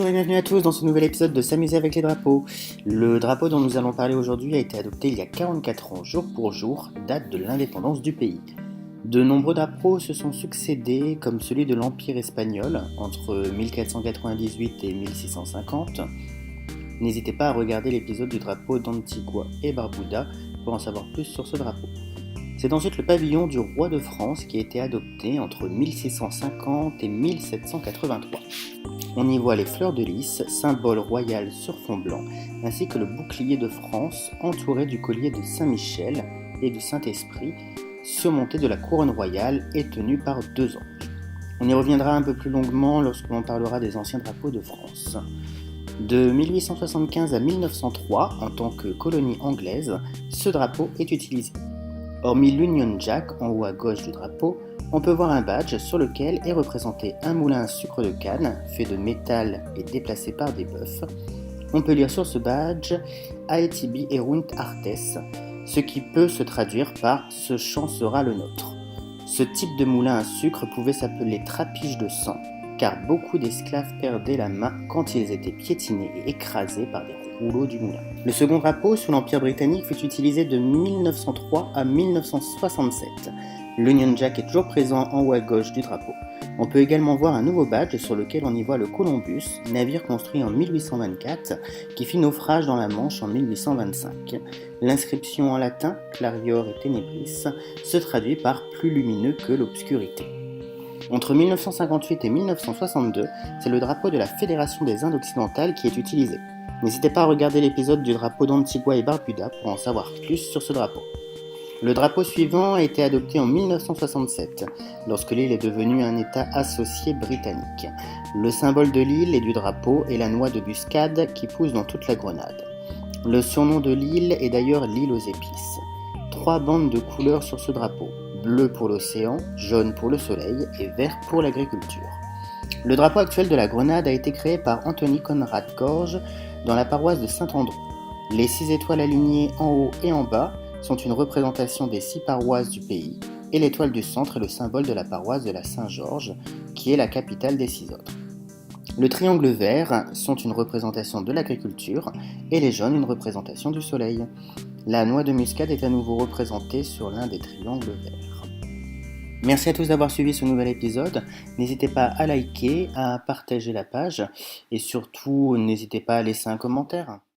Bonjour et bienvenue à tous dans ce nouvel épisode de S'amuser avec les drapeaux. Le drapeau dont nous allons parler aujourd'hui a été adopté il y a 44 ans, jour pour jour, date de l'indépendance du pays. De nombreux drapeaux se sont succédés, comme celui de l'Empire espagnol, entre 1498 et 1650. N'hésitez pas à regarder l'épisode du drapeau d'Antigua et Barbuda pour en savoir plus sur ce drapeau. C'est ensuite le pavillon du roi de France qui a été adopté entre 1650 et 1783. On y voit les fleurs de lys, symbole royal sur fond blanc, ainsi que le bouclier de France entouré du collier de Saint-Michel et du Saint-Esprit, surmonté de la couronne royale et tenu par deux anges. On y reviendra un peu plus longuement lorsque l'on parlera des anciens drapeaux de France. De 1875 à 1903, en tant que colonie anglaise, ce drapeau est utilisé. Hormis l'Union Jack en haut à gauche du drapeau, on peut voir un badge sur lequel est représenté un moulin à sucre de canne fait de métal et déplacé par des bœufs. On peut lire sur ce badge Aetibi erunt artes, ce qui peut se traduire par ce champ sera le nôtre. Ce type de moulin à sucre pouvait s'appeler trapiche de sang, car beaucoup d'esclaves perdaient la main quand ils étaient piétinés et écrasés par des rouleaux du moulin. Le second drapeau sous l'Empire britannique fut utilisé de 1903 à 1967. L'Union Jack est toujours présent en haut à gauche du drapeau. On peut également voir un nouveau badge sur lequel on y voit le Columbus, navire construit en 1824 qui fit naufrage dans la Manche en 1825. L'inscription en latin, Clarior et Tenebris, se traduit par plus lumineux que l'obscurité. Entre 1958 et 1962, c'est le drapeau de la Fédération des Indes occidentales qui est utilisé. N'hésitez pas à regarder l'épisode du drapeau d'Antigua et Barbuda pour en savoir plus sur ce drapeau. Le drapeau suivant a été adopté en 1967, lorsque l'île est devenue un État associé britannique. Le symbole de l'île et du drapeau est la noix de muscade qui pousse dans toute la Grenade. Le surnom de l'île est d'ailleurs l'île aux épices. 3 bandes de couleurs sur ce drapeau, bleu pour l'océan, jaune pour le soleil et vert pour l'agriculture. Le drapeau actuel de la Grenade a été créé par Anthony Conrad Gorge dans la paroisse de Saint-Andrew. Les 6 étoiles alignées en haut et en bas sont une représentation des 6 paroisses du pays, et l'étoile du centre est le symbole de la paroisse de la Saint-Georges, qui est la capitale des 6 autres. Le triangle vert sont une représentation de l'agriculture, et les jaunes une représentation du soleil. La noix de muscade est à nouveau représentée sur l'un des triangles verts. Merci à tous d'avoir suivi ce nouvel épisode. N'hésitez pas à liker, à partager la page, et surtout n'hésitez pas à laisser un commentaire.